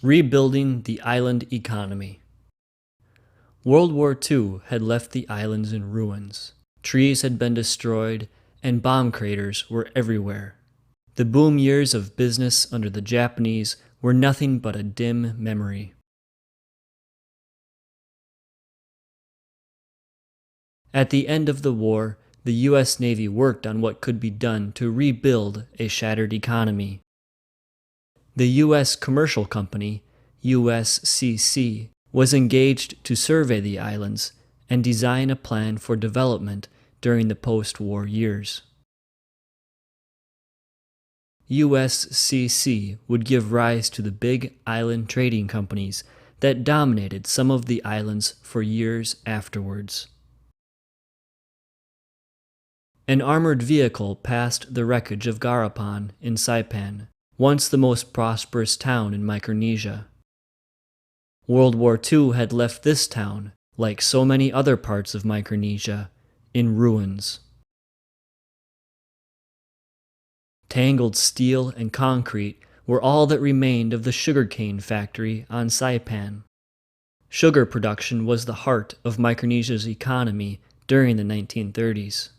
Rebuilding the island economy. World War II had left the islands in ruins. Trees had been destroyed, and bomb craters were everywhere. The boom years of business under the Japanese were nothing but a dim memory. At the end of the war, the U.S. Navy worked on what could be done to rebuild a shattered economy. The U.S. Commercial Company, USCC, was engaged to survey the islands and design a plan for development during the post-war years. USCC would give rise to the big island trading companies that dominated some of the islands for years afterwards. An armored vehicle passed the wreckage of Garapan in Saipan, once the most prosperous town in Micronesia. World War II had left this town, like so many other parts of Micronesia, in ruins. Tangled steel and concrete were all that remained of the sugarcane factory on Saipan. Sugar production was the heart of Micronesia's economy during the 1930s.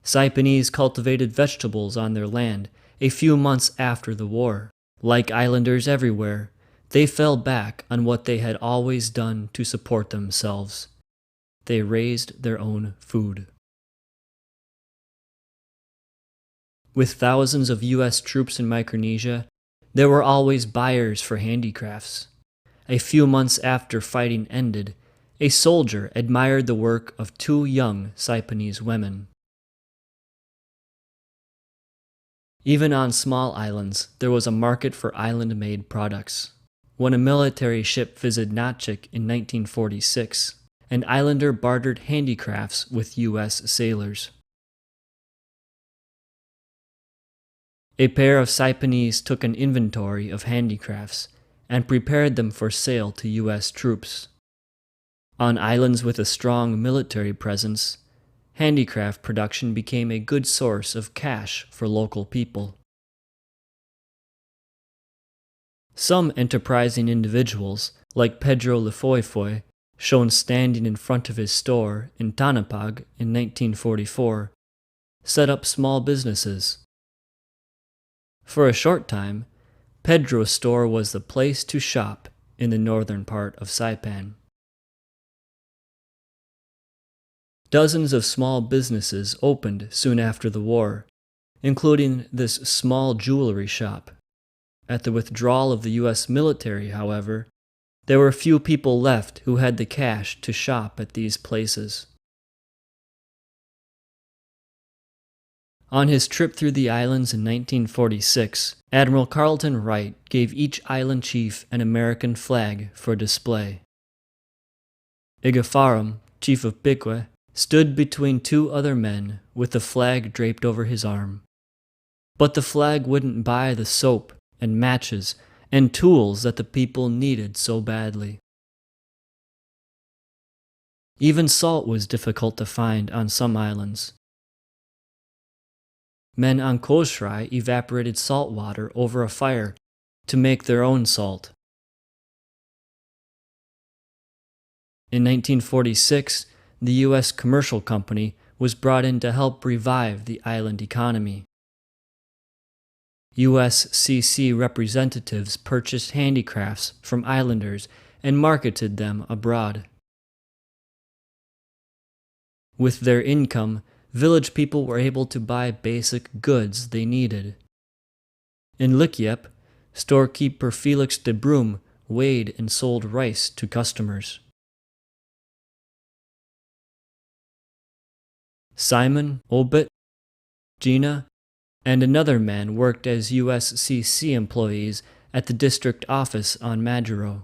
Saipanese cultivated vegetables on their land a few months after the war. Like islanders everywhere, they fell back on what they had always done to support themselves. They raised their own food. With thousands of U.S. troops in Micronesia, there were always buyers for handicrafts. A few months after fighting ended, a soldier admired the work of two young Saipanese women. Even on small islands, there was a market for island-made products. When a military ship visited Nachik in 1946, an islander bartered handicrafts with U.S. sailors. A pair of Saipanese took an inventory of handicrafts and prepared them for sale to U.S. troops. On islands with a strong military presence, handicraft production became a good source of cash for local people. Some enterprising individuals, like Pedro Lefoifoy, shown standing in front of his store in Tanapag in 1944, set up small businesses. For a short time, Pedro's store was the place to shop in the northern part of Saipan. Dozens of small businesses opened soon after the war, including this small jewelry shop. At the withdrawal of the U.S. military, however, there were few people left who had the cash to shop at these places. On his trip through the islands in 1946, Admiral Carleton Wright gave each island chief an American flag for display. Igafaram, chief of Pique, stood between two other men with the flag draped over his arm. But the flag wouldn't buy the soap and matches and tools that the people needed so badly. Even salt was difficult to find on some islands. Men on Koshrai evaporated salt water over a fire to make their own salt. In 1946, the U.S. Commercial Company was brought in to help revive the island economy. USCC representatives purchased handicrafts from islanders and marketed them abroad. With their income, village people were able to buy basic goods they needed. In Likiep, storekeeper Felix de Broom weighed and sold rice to customers. Simon, Obit, Gina, and another man worked as USCC employees at the district office on Majuro.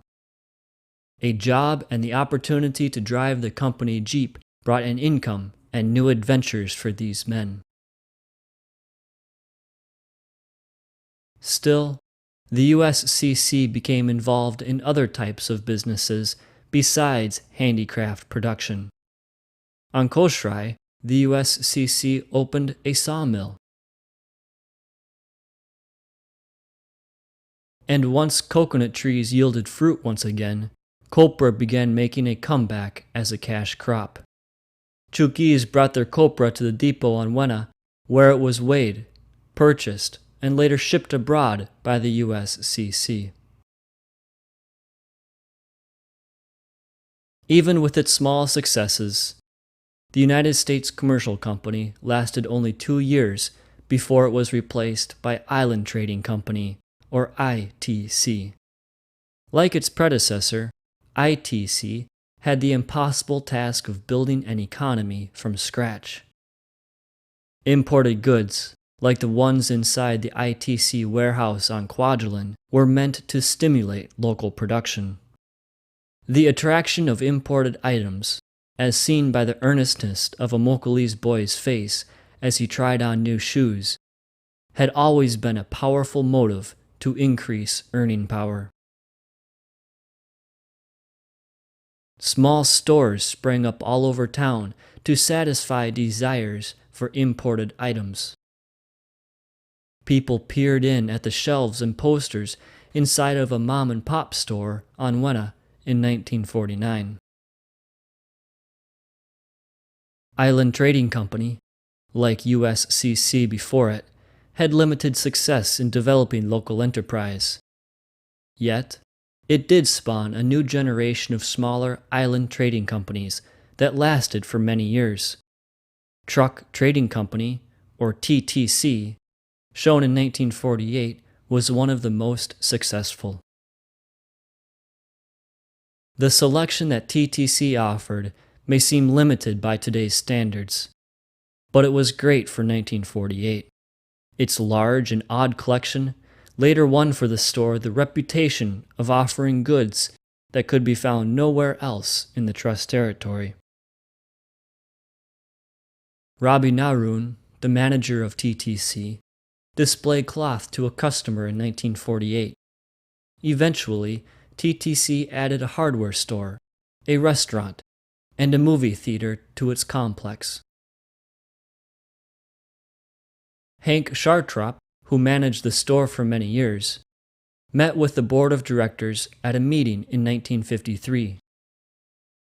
A job and the opportunity to drive the company jeep brought an income and new adventures for these men. Still, the USCC became involved in other types of businesses besides handicraft production. On Koshrai, the USCC opened a sawmill. And once coconut trees yielded fruit once again, copra began making a comeback as a cash crop. Chuukese brought their copra to the depot on Wena, where it was weighed, purchased, and later shipped abroad by the USCC. Even with its small successes, the United States Commercial Company lasted only 2 years before it was replaced by Island Trading Company, or ITC. Like its predecessor, ITC had the impossible task of building an economy from scratch. Imported goods, like the ones inside the ITC warehouse on Kwajalein, were meant to stimulate local production. The attraction of imported items, as seen by the earnestness of a Mokaleese boy's face as he tried on new shoes, had always been a powerful motive to increase earning power. Small stores sprang up all over town to satisfy desires for imported items. People peered in at the shelves and posters inside of a mom-and-pop store on Wena in 1949. Island Trading Company, like USCC before it, had limited success in developing local enterprise. Yet, it did spawn a new generation of smaller island trading companies that lasted for many years. Truck Trading Company, or TTC, shown in 1948, was one of the most successful. The selection that TTC offered may seem limited by today's standards, but it was great for 1948. Its large and odd collection later won for the store the reputation of offering goods that could be found nowhere else in the Trust territory. Rabi Narun, the manager of TTC, displayed cloth to a customer in 1948. Eventually, TTC added a hardware store, a restaurant, and a movie theater to its complex. Hank Chartrop, who managed the store for many years, met with the board of directors at a meeting in 1953.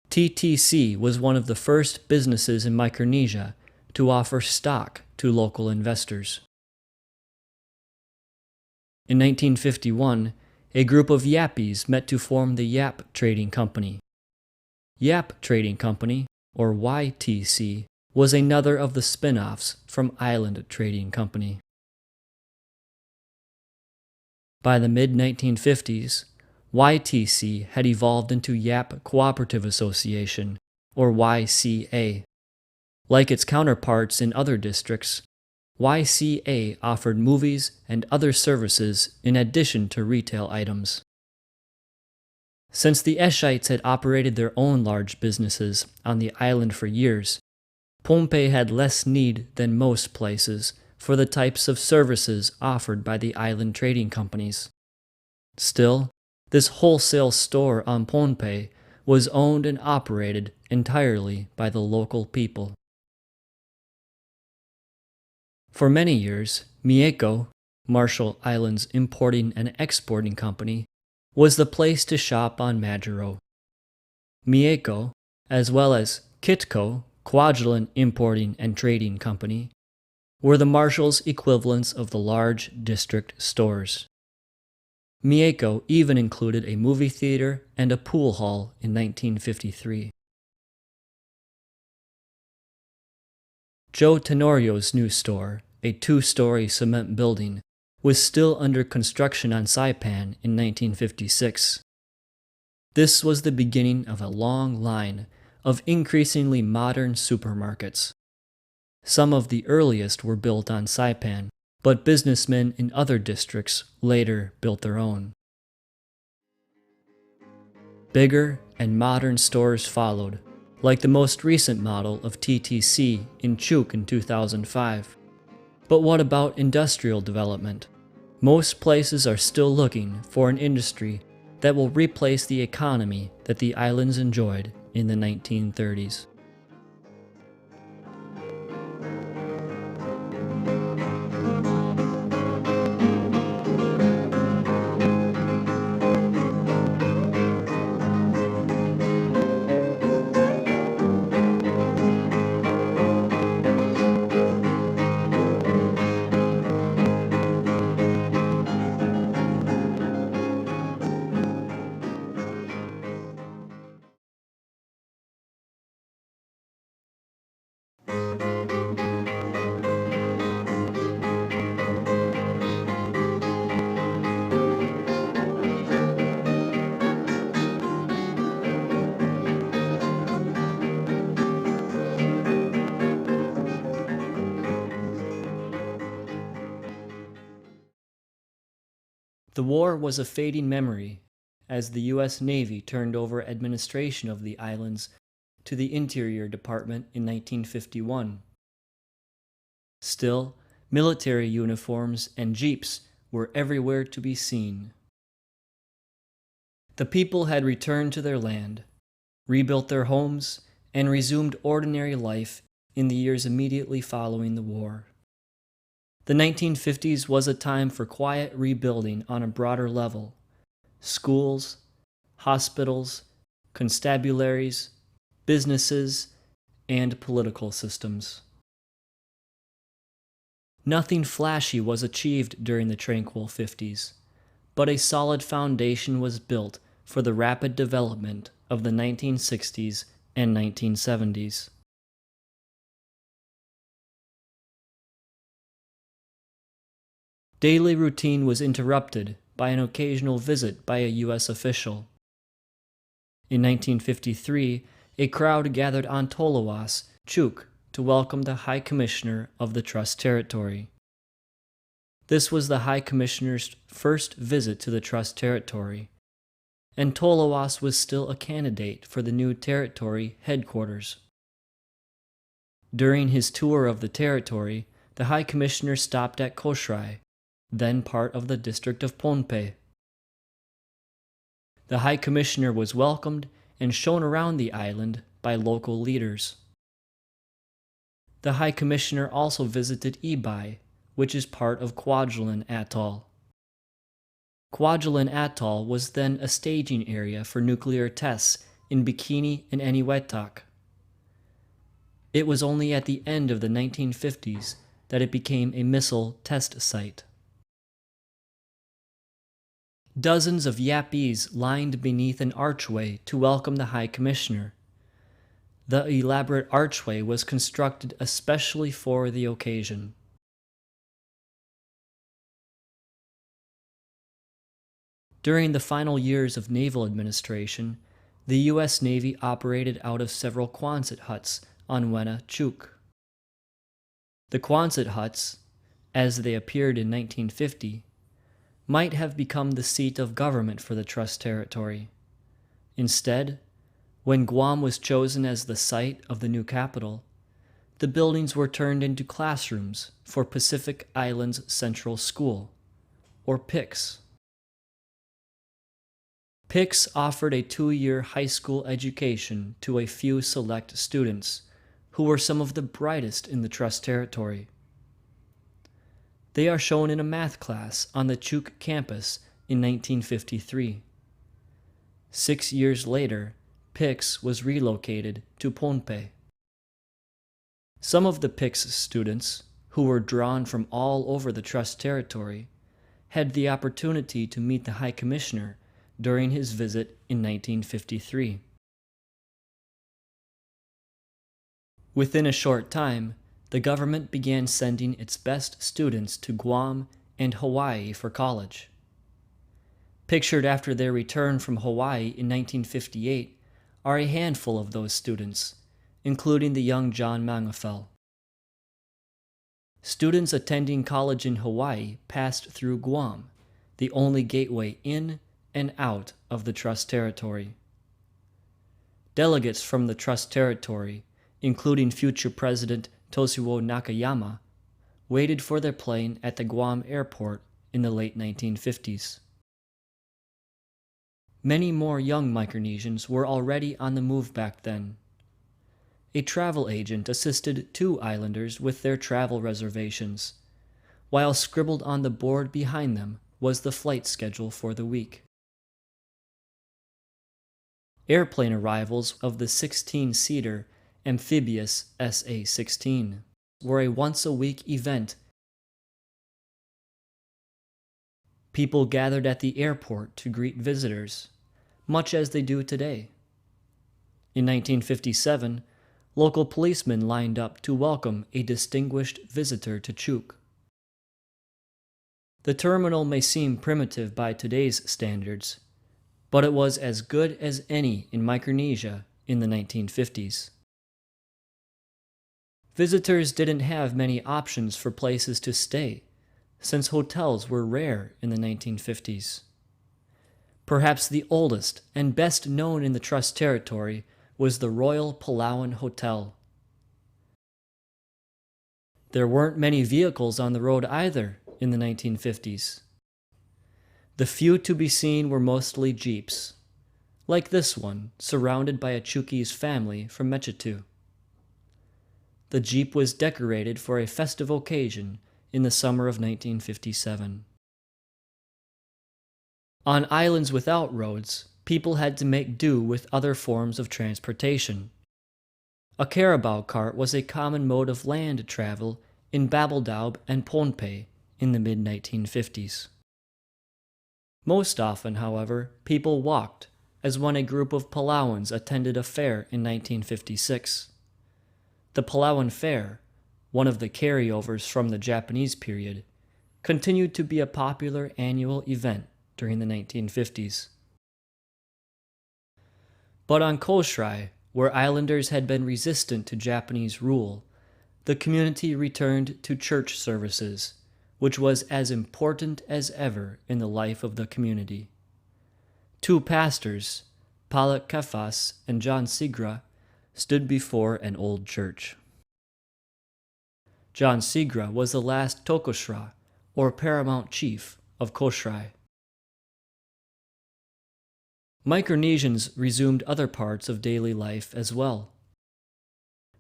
TTC was one of the first businesses in Micronesia to offer stock to local investors. In 1951, a group of Yappies met to form the Yap Trading Company. Yap Trading Company, or YTC, was another of the spin-offs from Island Trading Company. By the mid-1950s, YTC had evolved into Yap Cooperative Association, or YCA. Like its counterparts in other districts, YCA offered movies and other services in addition to retail items. Since the Eshites had operated their own large businesses on the island for years, Pohnpei had less need than most places for the types of services offered by the island trading companies. Still, this wholesale store on Pohnpei was owned and operated entirely by the local people. For many years, Mieko, Marshall Islands Importing and Exporting Company, was the place to shop on Majuro. Mieko, as well as Kitco, Kwajalein Importing and Trading Company, were the Marshall's equivalents of the large district stores. Mieko even included a movie theater and a pool hall in 1953. Joe Tenorio's new store, a 2-story cement building, was still under construction on Saipan in 1956. This was the beginning of a long line of increasingly modern supermarkets. Some of the earliest were built on Saipan, but businessmen in other districts later built their own. Bigger and modern stores followed, like the most recent model of TTC in Chuuk in 2005. But what about industrial development? Most places are still looking for an industry that will replace the economy that the islands enjoyed in the 1930s. The war was a fading memory as the U.S. Navy turned over administration of the islands to the Interior Department in 1951. Still, military uniforms and jeeps were everywhere to be seen. The people had returned to their land, rebuilt their homes, and resumed ordinary life in the years immediately following the war. The 1950s was a time for quiet rebuilding on a broader level. Schools, hospitals, constabularies, businesses, and political systems. Nothing flashy was achieved during the tranquil 50s, but a solid foundation was built for the rapid development of the 1960s and 1970s. Daily routine was interrupted by an occasional visit by a U.S. official. In 1953, a crowd gathered on Tolowas, Chuuk, to welcome the High Commissioner of the Trust Territory. This was the High Commissioner's first visit to the Trust Territory, and Tolowas was still a candidate for the new territory headquarters. During his tour of the territory, the High Commissioner stopped at Koshrai, then part of the district of Pohnpei. The High Commissioner was welcomed and shown around the island by local leaders. The High Commissioner also visited Ibai, which is part of Kwajalein Atoll. Kwajalein Atoll was then a staging area for nuclear tests in Bikini and Eniwetok. It was only at the end of the 1950s that it became a missile test site. Dozens of Yapese lined beneath an archway to welcome the High Commissioner. The elaborate archway was constructed especially for the occasion. During the final years of naval administration, the U.S. Navy operated out of several Quonset huts on Wena Chuuk. The Quonset huts, as they appeared in 1950, might have become the seat of government for the Trust Territory. Instead, when Guam was chosen as the site of the new capital, the buildings were turned into classrooms for Pacific Islands Central School, or PICS. PICS offered a 2-year high school education to a few select students, who were some of the brightest in the Trust Territory. They are shown in a math class on the Chuuk campus in 1953. 6 years later, PICS was relocated to Pohnpei. Some of the PICS students, who were drawn from all over the Trust Territory, had the opportunity to meet the High Commissioner during his visit in 1953. Within a short time, the government began sending its best students to Guam and Hawaii for college. Pictured after their return from Hawaii in 1958 are a handful of those students, including the young John Mangafel. Students attending college in Hawaii passed through Guam, the only gateway in and out of the Trust Territory. Delegates from the Trust Territory, including future President Toshio Nakayama, waited for their plane at the Guam airport in the late 1950s. Many more young Micronesians were already on the move back then. A travel agent assisted 2 islanders with their travel reservations, while scribbled on the board behind them was the flight schedule for the week. Airplane arrivals of the 16-seater amphibious SA-16 were a once-a-week event. People gathered at the airport to greet visitors, much as they do today. In 1957, local policemen lined up to welcome a distinguished visitor to Chuuk. The terminal may seem primitive by today's standards, but it was as good as any in Micronesia in the 1950s. Visitors didn't have many options for places to stay, since hotels were rare in the 1950s. Perhaps the oldest and best known in the Trust territory was the Royal Palawan Hotel. There weren't many vehicles on the road either in the 1950s. The few to be seen were mostly jeeps, like this one, surrounded by a Chuukese family from Mechitu. The jeep was decorated for a festive occasion in the summer of 1957. On islands without roads, people had to make do with other forms of transportation. A carabao cart was a common mode of land travel in Babeldaub and Pohnpei in the mid-1950s. Most often, however, people walked, as when a group of Palauans attended a fair in 1956. The Palawan Fair, one of the carryovers from the Japanese period, continued to be a popular annual event during the 1950s. But on Kosrae, where islanders had been resistant to Japanese rule, the community returned to church services, which was as important as ever in the life of the community. Two pastors, Palak Kefas and John Sigra, stood before an old church. John Sigra was the last Tokosra, or paramount chief, of Kosrae. Micronesians resumed other parts of daily life as well.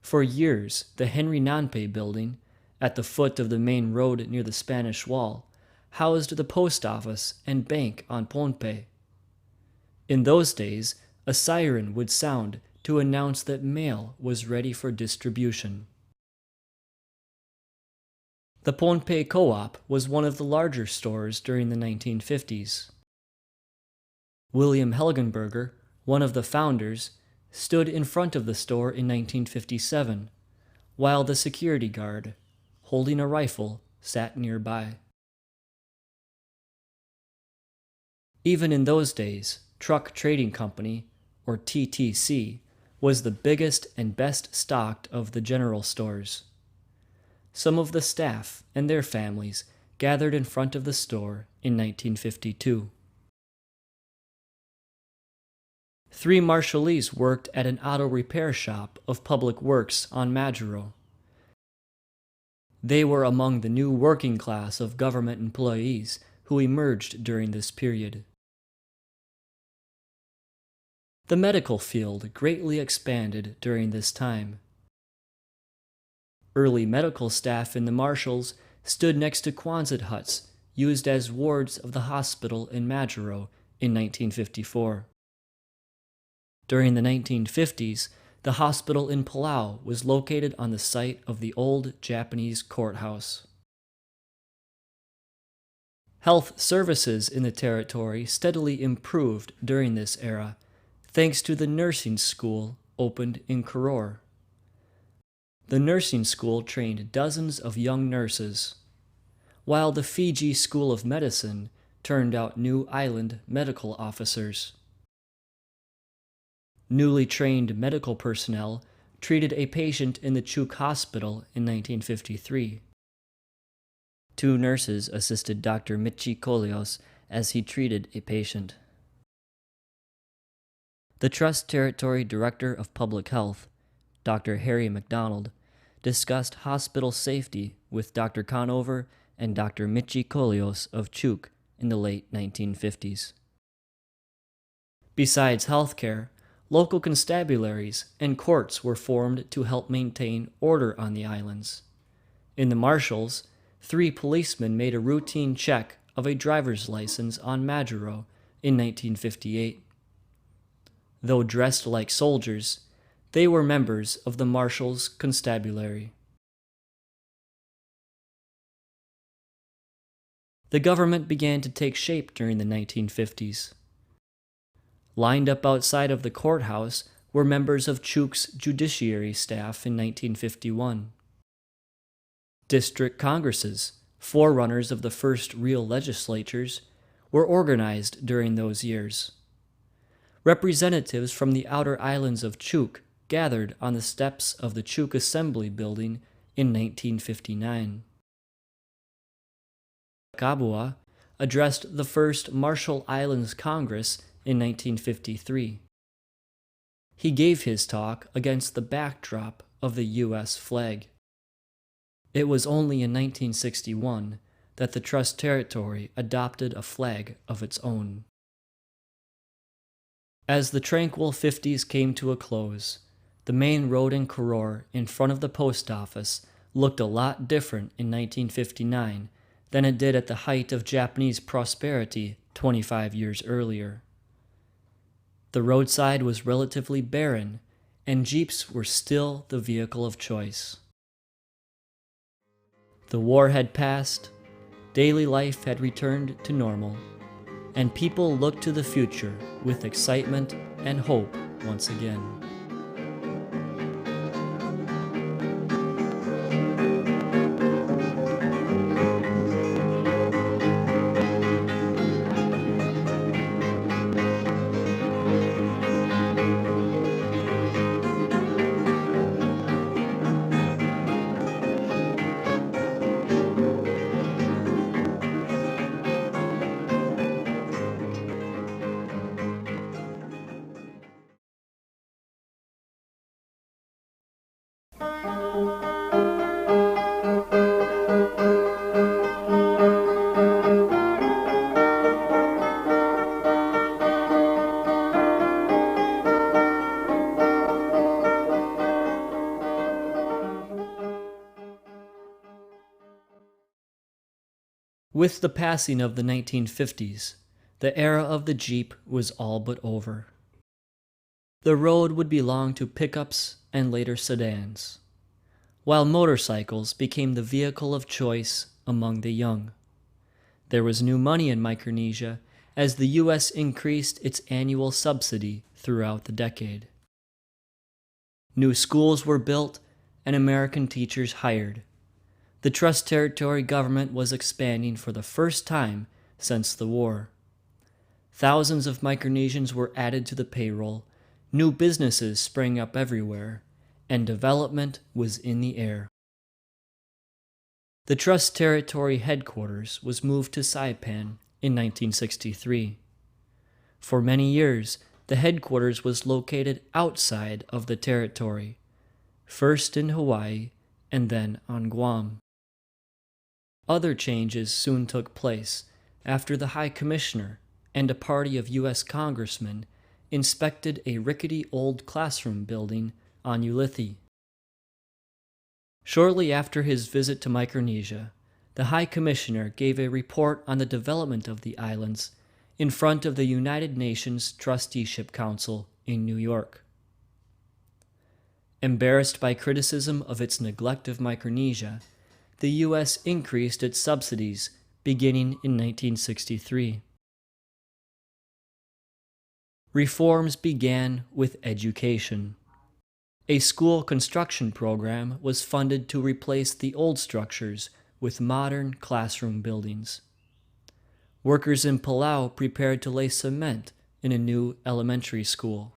For years, the Henry Nanpe building, at the foot of the main road near the Spanish Wall, housed the post office and bank on Pohnpei. In those days, a siren would sound to announce that mail was ready for distribution. The Pohnpei Co-op was one of the larger stores during the 1950s. William Helgenberger, one of the founders, stood in front of the store in 1957, while the security guard, holding a rifle, sat nearby. Even in those days, Truck Trading Company, or TTC, was the biggest and best stocked of the general stores. Some of the staff and their families gathered in front of the store in 1952. 3 Marshallese worked at an auto repair shop of Public Works on Majuro. They were among the new working class of government employees who emerged during this period. The medical field greatly expanded during this time. Early medical staff in the Marshalls stood next to Quonset huts used as wards of the hospital in Majuro in 1954. During the 1950s, the hospital in Palau was located on the site of the old Japanese courthouse. Health services in the territory steadily improved during this era, thanks to the nursing school opened in Koror. The nursing school trained dozens of young nurses, while the Fiji School of Medicine turned out new island medical officers. Newly trained medical personnel treated a patient in the Chuuk Hospital in 1953. 2 nurses assisted Dr. Michi Kolios as he treated a patient. The Trust Territory Director of Public Health, Dr. Harry McDonald, discussed hospital safety with Dr. Conover and Dr. Michi Kolios of Chuuk in the late 1950s. Besides healthcare, local constabularies and courts were formed to help maintain order on the islands. In the Marshalls, 3 policemen made a routine check of a driver's license on Majuro in 1958. Though dressed like soldiers, they were members of the Marshalls Constabulary. The government began to take shape during the 1950s. Lined up outside of the courthouse were members of Chuuk's judiciary staff in 1951. District congresses, forerunners of the first real legislatures, were organized during those years. Representatives from the outer islands of Chuuk gathered on the steps of the Chuuk Assembly Building in 1959. Kabua addressed the first Marshall Islands Congress in 1953. He gave his talk against the backdrop of the U.S. flag. It was only in 1961 that the Trust Territory adopted a flag of its own. As the tranquil 50s came to a close, the main road in Koror in front of the post office looked a lot different in 1959 than it did at the height of Japanese prosperity 25 years earlier. The roadside was relatively barren, and jeeps were still the vehicle of choice. The war had passed, daily life had returned to normal, and people looked to the future with excitement and hope once again. With the passing of the 1950s, the era of the Jeep was all but over. The road would belong to pickups and later sedans, while motorcycles became the vehicle of choice among the young. There was new money in Micronesia as the U.S. increased its annual subsidy throughout the decade. New schools were built and American teachers hired. The Trust Territory government was expanding for the first time since the war. Thousands of Micronesians were added to the payroll, new businesses sprang up everywhere, and development was in the air. The Trust Territory headquarters was moved to Saipan in 1963. For many years, the headquarters was located outside of the territory, first in Hawaii and then on Guam. Other changes soon took place after the High Commissioner and a party of U.S. congressmen inspected a rickety old classroom building on Ulithi. Shortly after his visit to Micronesia, the High Commissioner gave a report on the development of the islands in front of the United Nations Trusteeship Council in New York. Embarrassed by criticism of its neglect of Micronesia, the U.S. increased its subsidies beginning in 1963. Reforms began with education. A school construction program was funded to replace the old structures with modern classroom buildings. Workers in Palau prepared to lay cement in a new elementary school.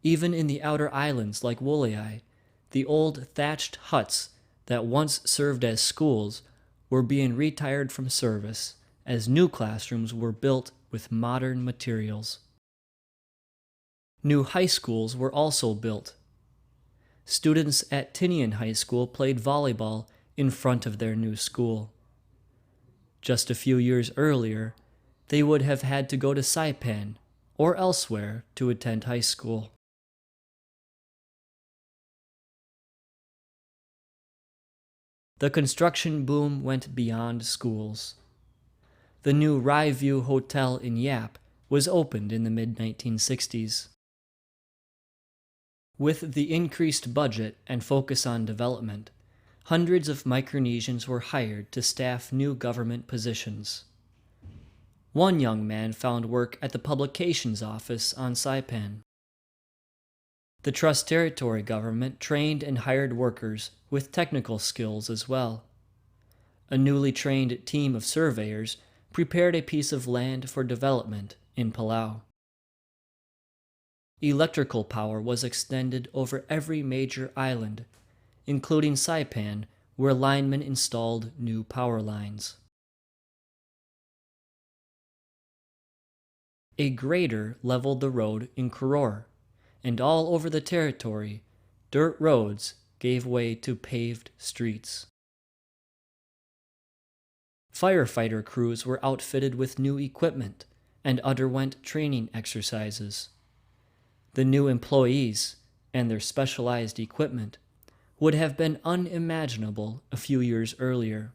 Even in the outer islands like Wolai, the old thatched huts that once served as schools were being retired from service as new classrooms were built with modern materials. New high schools were also built. Students at Tinian High School played volleyball in front of their new school. Just a few years earlier, they would have had to go to Saipan or elsewhere to attend high school. The construction boom went beyond schools. The new Rai View Hotel in Yap was opened in the mid-1960s. With the increased budget and focus on development, hundreds of Micronesians were hired to staff new government positions. One young man found work at the publications office on Saipan. The Trust Territory government trained and hired workers with technical skills as well. A newly trained team of surveyors prepared a piece of land for development in Palau. Electrical power was extended over every major island, including Saipan, where linemen installed new power lines. A grader leveled the road in Koror, and all over the territory, dirt roads gave way to paved streets. Firefighter crews were outfitted with new equipment and underwent training exercises. The new employees and their specialized equipment would have been unimaginable a few years earlier.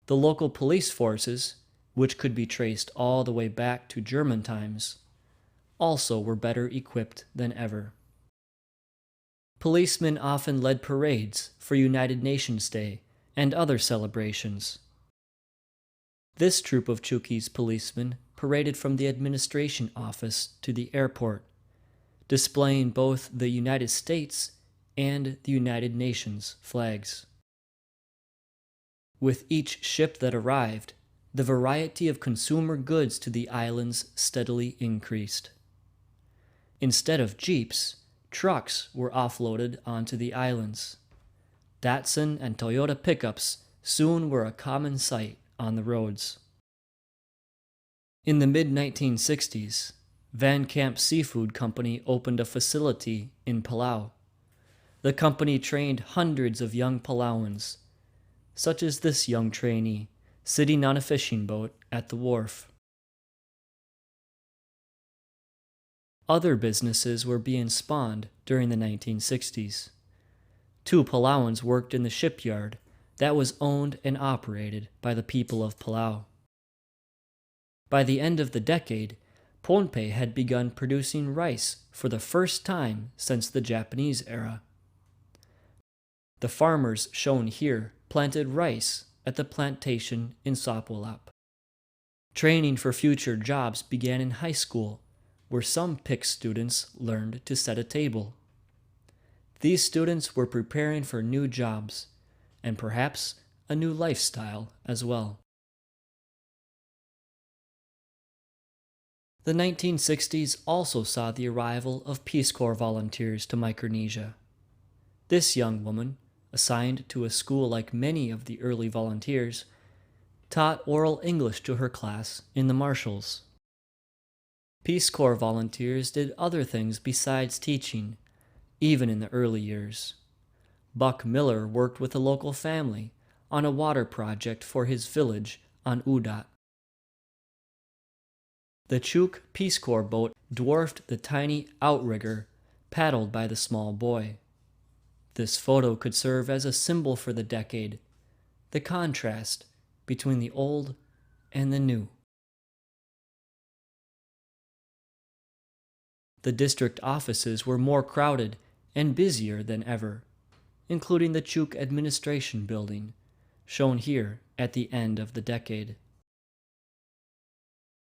The local police forces, which could be traced all the way back to German times, also were better equipped than ever. Policemen often led parades for United Nations Day and other celebrations. This troop of Chuukie's policemen paraded from the administration office to the airport, displaying both the United States and the United Nations flags. With each ship that arrived, the variety of consumer goods to the islands steadily increased. Instead of jeeps, trucks were offloaded onto the islands. Datsun and Toyota pickups soon were a common sight on the roads. In the mid-1960s, Van Camp Seafood Company opened a facility in Palau. The company trained hundreds of young Palauans, such as this young trainee, sitting on a fishing boat at the wharf. Other businesses were being spawned during the 1960s. 2 Palauans worked in the shipyard that was owned and operated by the people of Palau. By the end of the decade, Pohnpei had begun producing rice for the first time since the Japanese era. The farmers shown here planted rice at the plantation in Sapwalap. Training for future jobs began in high school, where some PIC students learned to set a table. These students were preparing for new jobs, and perhaps a new lifestyle as well. The 1960s also saw the arrival of Peace Corps volunteers to Micronesia. This young woman, assigned to a school like many of the early volunteers, taught oral English to her class in the Marshalls. Peace Corps volunteers did other things besides teaching, even in the early years. Buck Miller worked with a local family on a water project for his village on Udat. The Chuuk Peace Corps boat dwarfed the tiny outrigger paddled by the small boy. This photo could serve as a symbol for the decade, the contrast between the old and the new. The district offices were more crowded and busier than ever, including the Chuuk Administration Building, shown here at the end of the decade.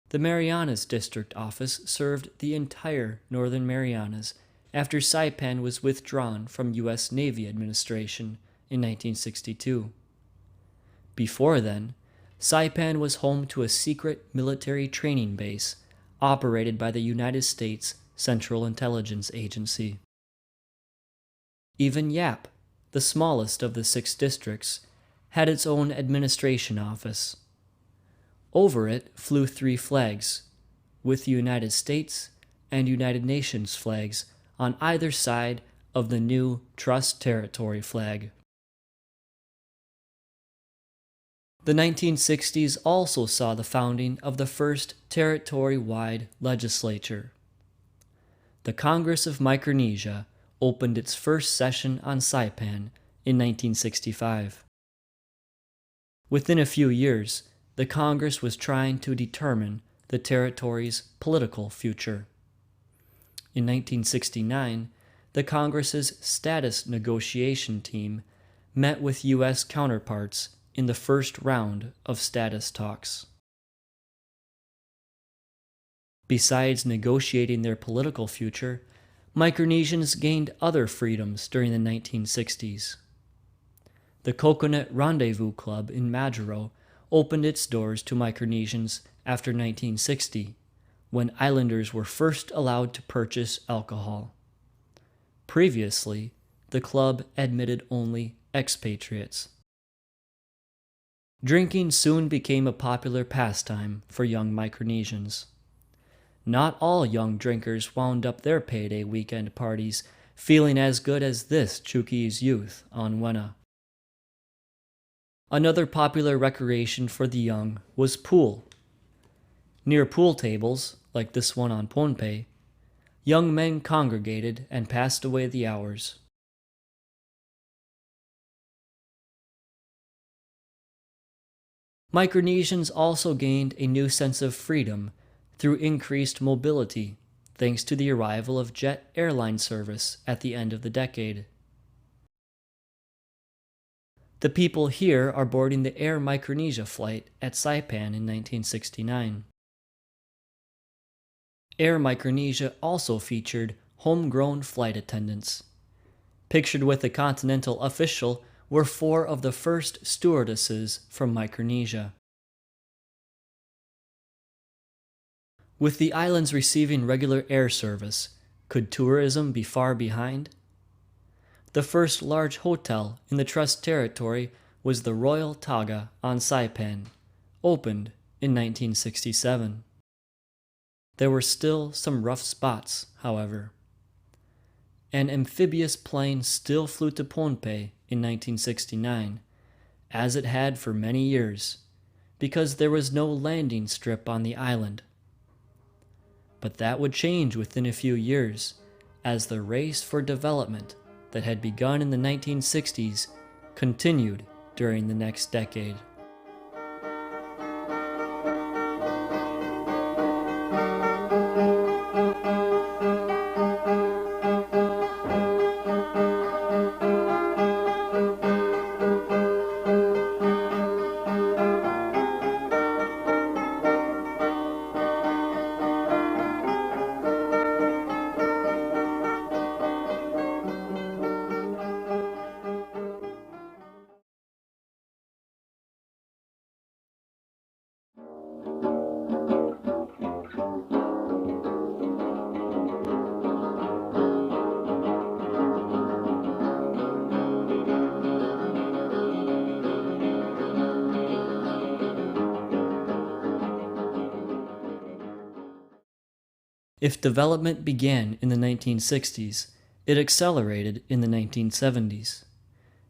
The Marianas District Office served the entire Northern Marianas after Saipan was withdrawn from U.S. Navy administration in 1962. Before then, Saipan was home to a secret military training base operated by the United States Central Intelligence Agency. Even Yap, the smallest of the 6 districts, had its own administration office. Over it flew 3 flags, with the United States and United Nations flags on either side of the new Trust Territory flag. The 1960s also saw the founding of the first territory-wide legislature. The Congress of Micronesia opened its first session on Saipan in 1965. Within a few years, the Congress was trying to determine the territory's political future. In 1969, the Congress's status negotiation team met with U.S. counterparts in the first round of status talks. Besides negotiating their political future, Micronesians gained other freedoms during the 1960s. The Coconut Rendezvous Club in Majuro opened its doors to Micronesians after 1960, when islanders were first allowed to purchase alcohol. Previously, the club admitted only expatriates. Drinking soon became a popular pastime for young Micronesians. Not all young drinkers wound up their payday weekend parties feeling as good as this Chuukese youth on Wena. Another popular recreation for the young was pool. Near pool tables, like this one on Pohnpei, young men congregated and passed away the hours. Micronesians also gained a new sense of freedom through increased mobility, thanks to the arrival of jet airline service at the end of the decade. The people here are boarding the Air Micronesia flight at Saipan in 1969. Air Micronesia also featured homegrown flight attendants. Pictured with a continental official were 4 of the first stewardesses from Micronesia. With the islands receiving regular air service, could tourism be far behind? The first large hotel in the Trust territory was the Royal Taga on Saipan, opened in 1967. There were still some rough spots, however. An amphibious plane still flew to Pohnpei in 1969, as it had for many years, because there was no landing strip on the island. But that would change within a few years, as the race for development that had begun in the 1960s continued during the next decade. If development began in the 1960s, it accelerated in the 1970s.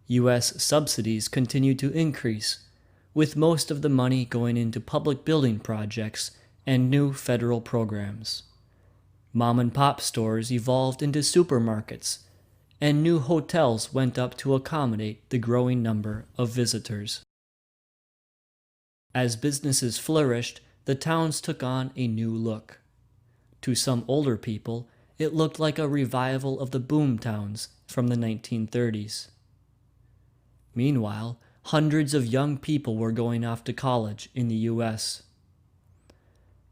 U.S. subsidies continued to increase, with most of the money going into public building projects and new federal programs. Mom-and-pop stores evolved into supermarkets, and new hotels went up to accommodate the growing number of visitors. As businesses flourished, the towns took on a new look. To some older people, it looked like a revival of the boom towns from the 1930s. Meanwhile, hundreds of young people were going off to college in the U.S.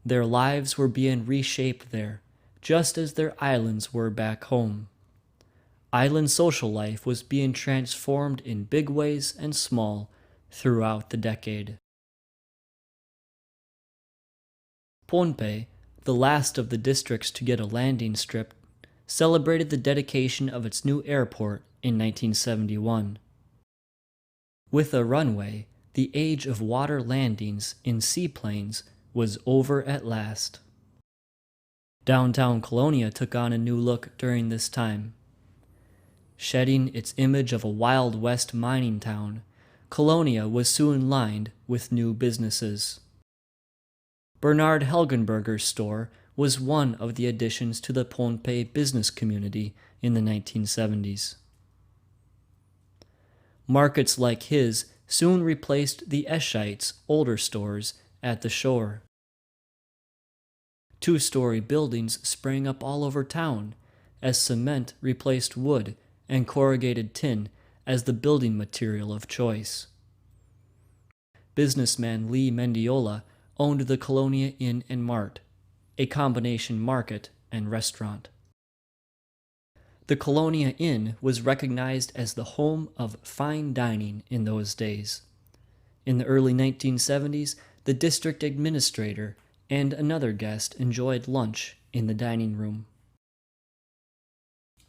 Their lives were being reshaped there, just as their islands were back home. Island social life was being transformed in big ways and small throughout the decade. Pohnpei, the last of the districts to get a landing strip, celebrated the dedication of its new airport in 1971. With a runway, the age of water landings in seaplanes was over at last. Downtown Colonia took on a new look during this time. Shedding its image of a Wild West mining town, Colonia was soon lined with new businesses. Bernard Helgenberger's store was one of the additions to the Pohnpei business community in the 1970s. Markets like his soon replaced the Eschites' older stores at the shore. 2-story buildings sprang up all over town as cement replaced wood and corrugated tin as the building material of choice. Businessman Lee Mendiola owned the Colonia Inn and Mart, a combination market and restaurant. The Colonia Inn was recognized as the home of fine dining in those days. In the early 1970s, the district administrator and another guest enjoyed lunch in the dining room.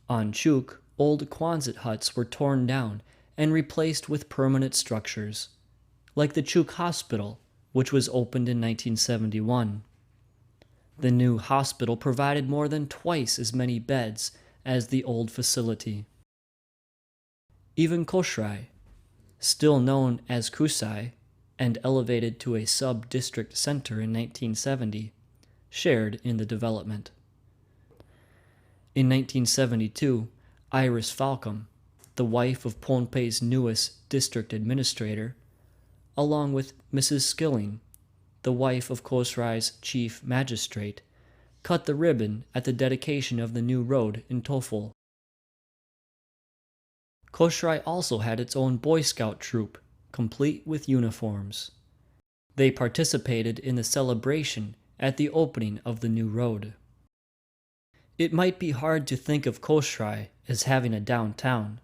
On Chuuk, old Quonset huts were torn down and replaced with permanent structures, like the Chuk Hospital, which was opened in 1971. The new hospital provided more than twice as many beds as the old facility. Even Koshrai, still known as Kusai and elevated to a sub-district center in 1970, shared in the development. In 1972, Iris Falcom, the wife of Pohnpei's newest district administrator, along with Mrs. Skilling, the wife of Kosrai's chief magistrate, cut the ribbon at the dedication of the new road in Toful. Kosrai also had its own Boy Scout troop, complete with uniforms. They participated in the celebration at the opening of the new road. It might be hard to think of Kosrai as having a downtown,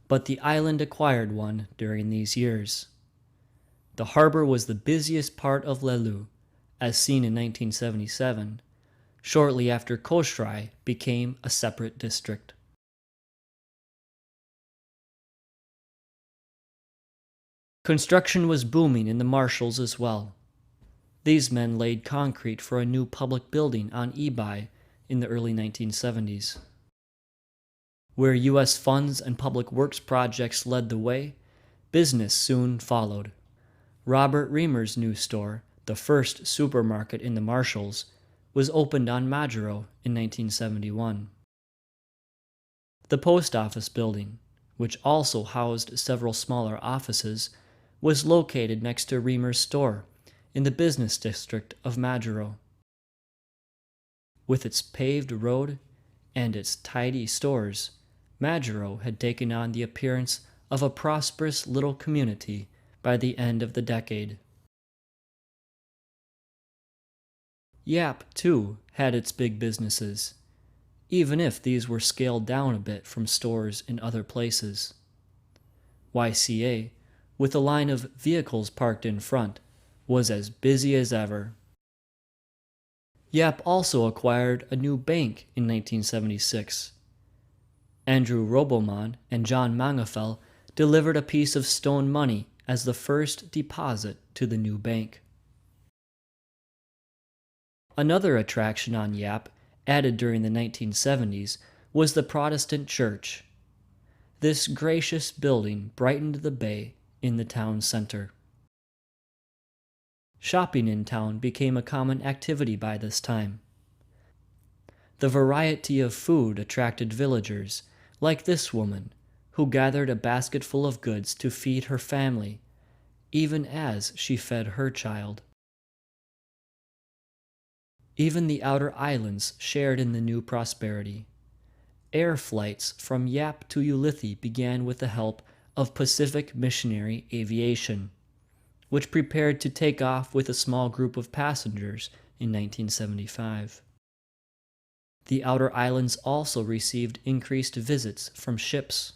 but the island acquired one during these years. The harbor was the busiest part of Lelu, as seen in 1977, shortly after Kosrai became a separate district. Construction was booming in the Marshalls as well. These men laid concrete for a new public building on Ibai in the early 1970s. Where U.S. funds and public works projects led the way, business soon followed. Robert Reamer's new store, the first supermarket in the Marshalls, was opened on Majuro in 1971. The post office building, which also housed several smaller offices, was located next to Reamer's store in the business district of Majuro. With its paved road and its tidy stores, Majuro had taken on the appearance of a prosperous little community by the end of the decade. Yap, too, had its big businesses, even if these were scaled down a bit from stores in other places. YCA, with a line of vehicles parked in front, was as busy as ever. Yap also acquired a new bank in 1976. Andrew Robomon and John Mangafel delivered a piece of stone money as the first deposit to the new bank. Another attraction on Yap, added during the 1970s, was the Protestant church. This gracious building brightened the bay in the town center. Shopping in town became a common activity by this time. The variety of food attracted villagers, like this woman, who gathered a basket full of goods to feed her family, even as she fed her child. Even the outer islands shared in the new prosperity. Air flights from Yap to Ulithi began with the help of Pacific Missionary Aviation, which prepared to take off with a small group of passengers in 1975. The outer islands also received increased visits from ships.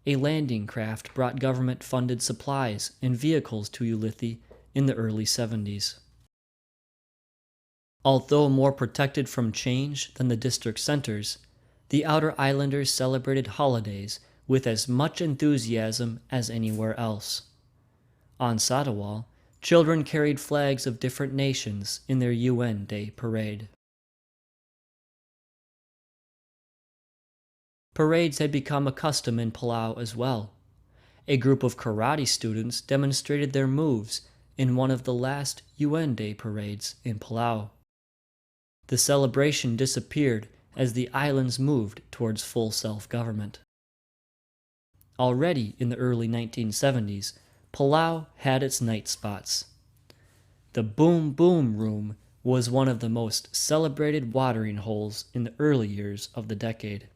A landing craft brought government-funded supplies and vehicles to Ulithi in the early 70s. Although more protected from change than the district centers, the outer islanders celebrated holidays with as much enthusiasm as anywhere else. On Satawal, children carried flags of different nations in their UN Day parade. Parades had become a custom in Palau as well. A group of karate students demonstrated their moves in one of the last UN Day parades in Palau. The celebration disappeared as the islands moved towards full self-government. Already in the early 1970s, Palau had its night spots. The Boom Boom Room was one of the most celebrated watering holes in the early years of the decade.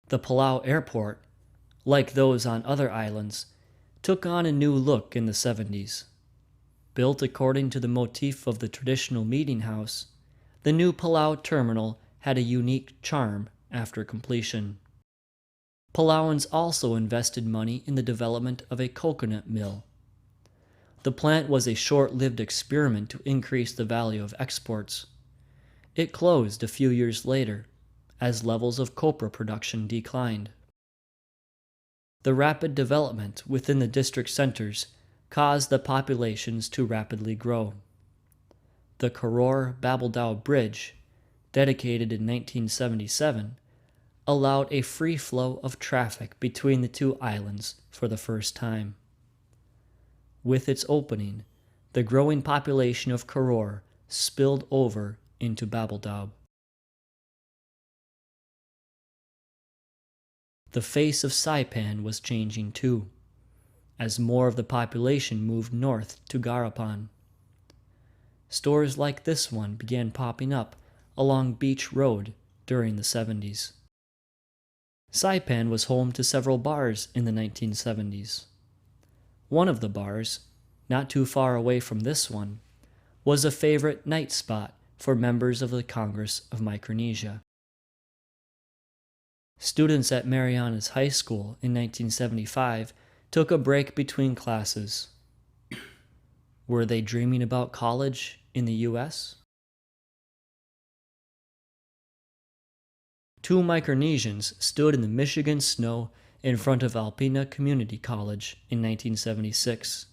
The Palau airport, like those on other islands, took on a new look in the 70s. Built according to the motif of the traditional meeting house, the new Palau terminal had a unique charm after completion. Palauans also invested money in the development of a coconut mill. The plant was a short-lived experiment to increase the value of exports. It closed a few years later, as levels of copra production declined. The rapid development within the district centers caused the populations to rapidly grow. The Koror-Babeldow Bridge, dedicated in 1977, allowed a free flow of traffic between the two islands for the first time. With its opening, the growing population of Koror spilled over into Babeldow. The face of Saipan was changing too, as more of the population moved north to Garapan. Stores like this one began popping up along Beach Road during the 70s. Saipan was home to several bars in the 1970s. One of the bars, not too far away from this one, was a favorite night spot for members of the Congress of Micronesia. Students at Marianas High School in 1975 took a break between classes. Were they dreaming about college in the U.S.? Two Micronesians stood in the Michigan snow in front of Alpena Community College in 1976.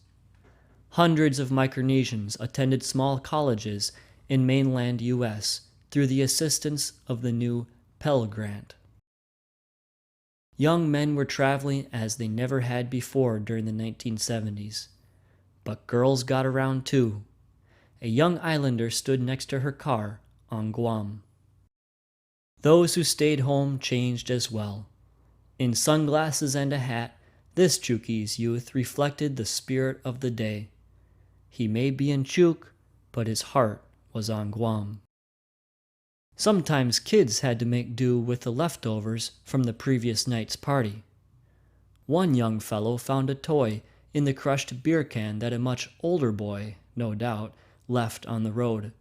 Hundreds of Micronesians attended small colleges in mainland U.S. through the assistance of the new Pell Grant. Young men were traveling as they never had before during the 1970s. But girls got around too. A young islander stood next to her car on Guam. Those who stayed home changed as well. In sunglasses and a hat, this Chuukese youth reflected the spirit of the day. He may be in Chuuk, but his heart was on Guam. Sometimes kids had to make do with the leftovers from the previous night's party. One young fellow found a toy in the crushed beer can that a much older boy, no doubt, left on the road.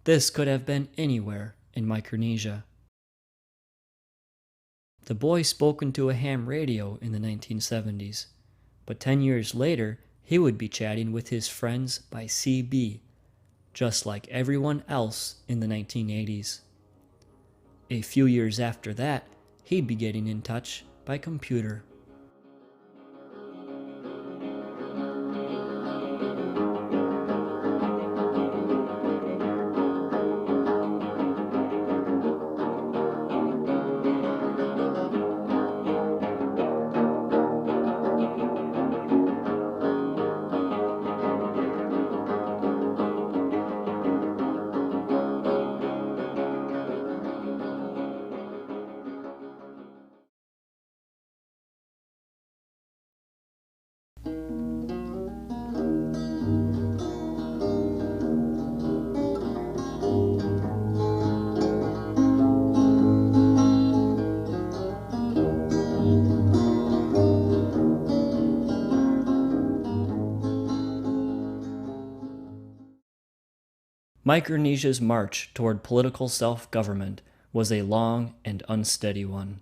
This could have been anywhere in Micronesia. The boy spoke into a ham radio in the 1970s, but 10 years later he would be chatting with his friends by CB, just like everyone else in the 1980s. A few years after that, he'd be getting in touch by computer. Micronesia's march toward political self-government was a long and unsteady one.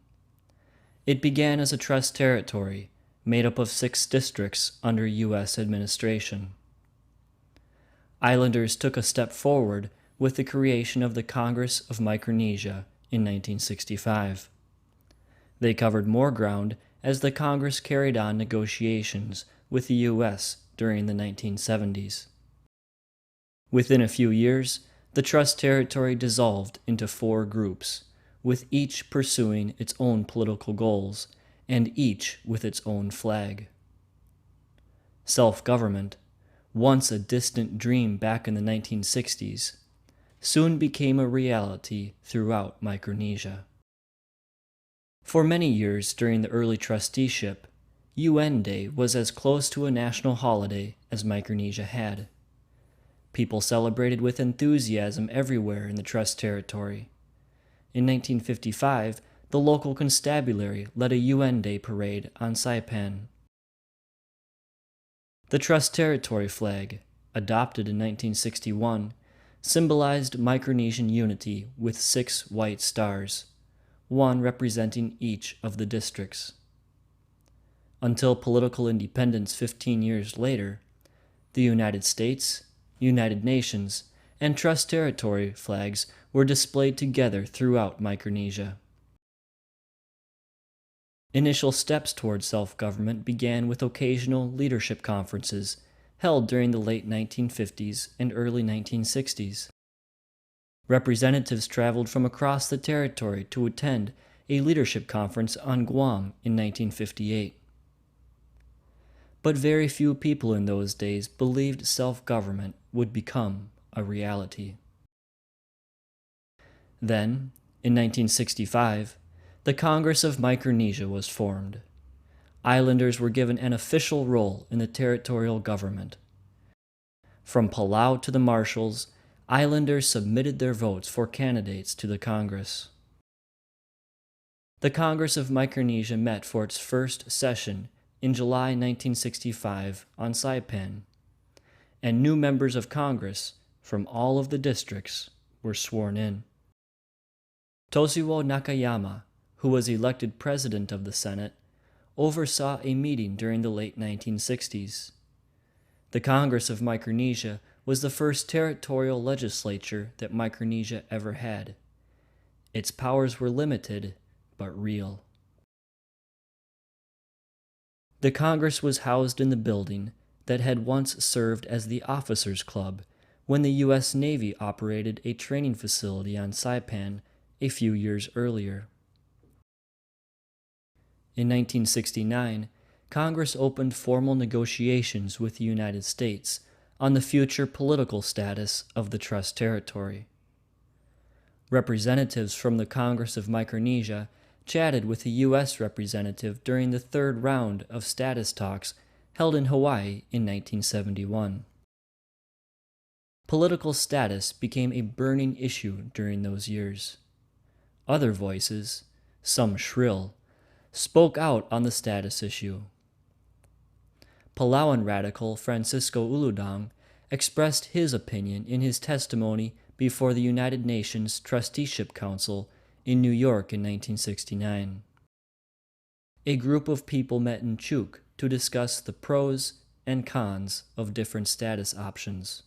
It began as a trust territory made up of 6 districts under U.S. administration. Islanders took a step forward with the creation of the Congress of Micronesia in 1965. They covered more ground as the Congress carried on negotiations with the U.S. during the 1970s. Within a few years, the trust territory dissolved into 4 groups, with each pursuing its own political goals, and each with its own flag. Self-government, once a distant dream back in the 1960s, soon became a reality throughout Micronesia. For many years during the early trusteeship, UN Day was as close to a national holiday as Micronesia had. People celebrated with enthusiasm everywhere in the trust territory. In 1955, the local constabulary led a UN Day parade on Saipan. The trust territory flag, adopted in 1961, symbolized Micronesian unity with 6 white stars, one representing each of the districts. Until political independence 15 years later, the United States, United Nations, and Trust Territory flags were displayed together throughout Micronesia. Initial steps toward self-government began with occasional leadership conferences held during the late 1950s and early 1960s. Representatives traveled from across the territory to attend a leadership conference on Guam in 1958. But very few people in those days believed self-government would become a reality. Then, in 1965, the Congress of Micronesia was formed. Islanders were given an official role in the territorial government. From Palau to the Marshalls, islanders submitted their votes for candidates to the Congress. The Congress of Micronesia met for its first session in July 1965 on Saipan, and new members of Congress from all of the districts were sworn in. Toshio Nakayama, who was elected president of the Senate, oversaw a meeting during the late 1960s. The Congress of Micronesia was the first territorial legislature that Micronesia ever had. Its powers were limited, but real. The Congress was housed in the building that had once served as the Officers' Club when the U.S. Navy operated a training facility on Saipan a few years earlier. In 1969, Congress opened formal negotiations with the United States on the future political status of the Trust Territory. Representatives from the Congress of Micronesia chatted with a U.S. representative during the third round of status talks held in Hawaii in 1971. Political status became a burning issue during those years. Other voices, some shrill, spoke out on the status issue. Palauan radical Francisco Uludang expressed his opinion in his testimony before the United Nations Trusteeship Council in New York in 1969. A group of people met in Chuuk to discuss the pros and cons of different status options.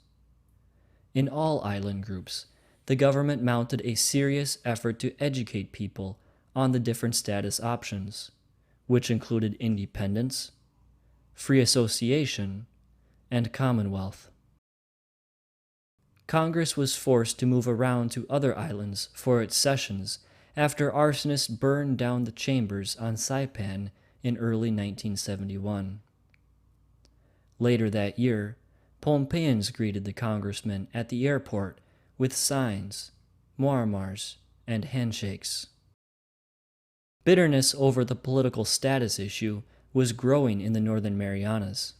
In all island groups, the government mounted a serious effort to educate people on the different status options, which included independence, free association, and commonwealth. Congress was forced to move around to other islands for its sessions after arsonists burned down the chambers on Saipan in early 1971. Later that year, Pohnpeians greeted the congressmen at the airport with signs, muamars, and handshakes. Bitterness over the political status issue was growing in the Northern Marianas.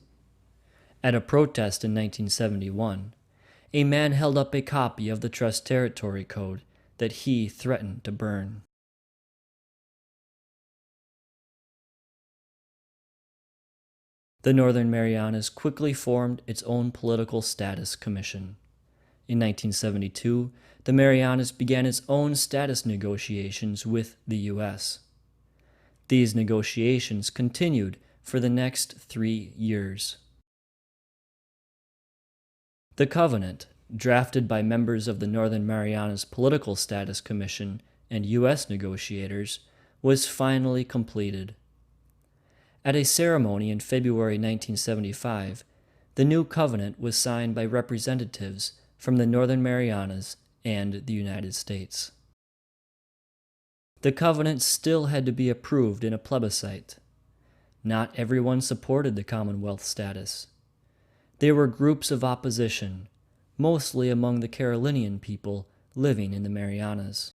At a protest in 1971, a man held up a copy of the Trust Territory Code that he threatened to burn. The Northern Marianas quickly formed its own political status commission. In 1972, the Marianas began its own status negotiations with the U.S. These negotiations continued for the next 3 years. The covenant, drafted by members of the Northern Marianas Political Status Commission and U.S. negotiators, was finally completed. At a ceremony in February 1975, the new covenant was signed by representatives from the Northern Marianas and the United States. The covenant still had to be approved in a plebiscite. Not everyone supported the Commonwealth status. There were groups of opposition, mostly among the Carolinian people living in the Marianas.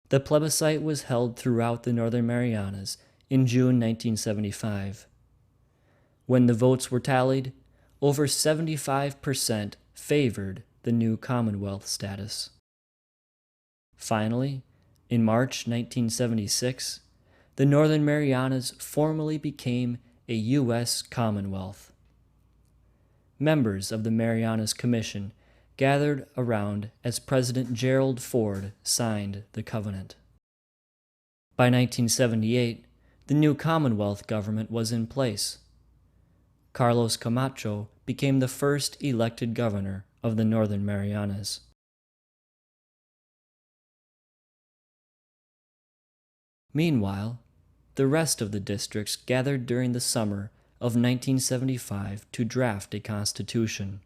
The plebiscite was held throughout the Northern Marianas in June 1975. When the votes were tallied, over 75% favored the new Commonwealth status. Finally, in March 1976, the Northern Marianas formally became a U.S. Commonwealth. Members of the Marianas Commission gathered around as President Gerald Ford signed the covenant. By 1978, the new Commonwealth government was in place. Carlos Camacho became the first elected governor of the Northern Marianas. Meanwhile, the rest of the districts gathered during the summer of 1975 to draft a constitution.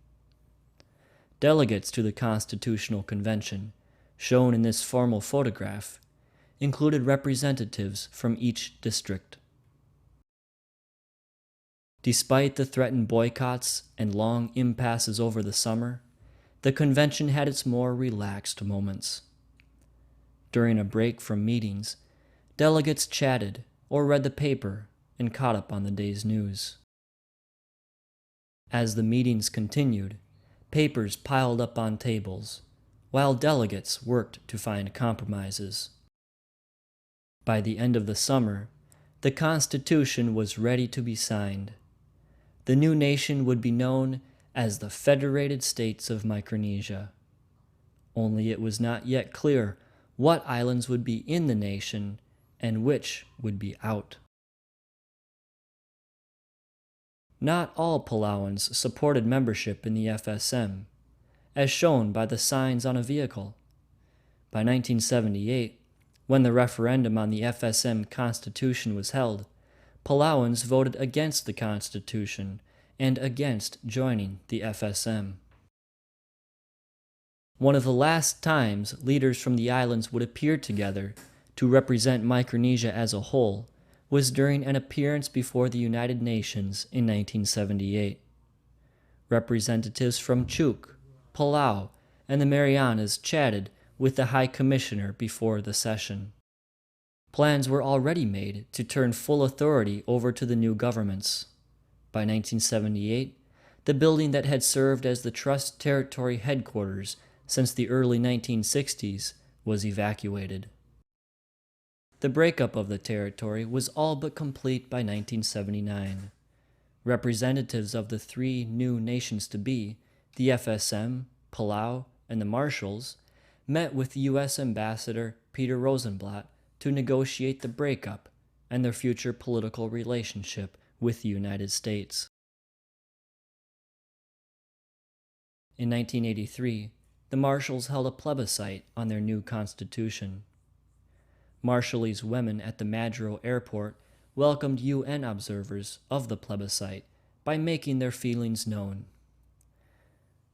Delegates to the Constitutional Convention, shown in this formal photograph, included representatives from each district. Despite the threatened boycotts and long impasses over the summer, the convention had its more relaxed moments. During a break from meetings, delegates chatted or read the paper and caught up on the day's news. As the meetings continued, papers piled up on tables, while delegates worked to find compromises. By the end of the summer, the Constitution was ready to be signed. The new nation would be known as the Federated States of Micronesia. Only it was not yet clear what islands would be in the nation and which would be out. Not all Palauans supported membership in the FSM, as shown by the signs on a vehicle. By 1978, when the referendum on the FSM Constitution was held, Palauans voted against the Constitution and against joining the FSM. One of the last times leaders from the islands would appear together to represent Micronesia as a whole was during an appearance before the United Nations in 1978. Representatives from Chuuk, Palau, and the Marianas chatted with the High Commissioner before the session. Plans were already made to turn full authority over to the new governments. By 1978, the building that had served as the Trust Territory headquarters since the early 1960s was evacuated. The breakup of the territory was all but complete by 1979. Representatives of the three new nations-to-be, the FSM, Palau, and the Marshalls, met with U.S. Ambassador Peter Rosenblatt to negotiate the breakup and their future political relationship with the United States. In 1983, the Marshalls held a plebiscite on their new constitution. Marshallese women at the Madro airport welcomed UN observers of the plebiscite by making their feelings known.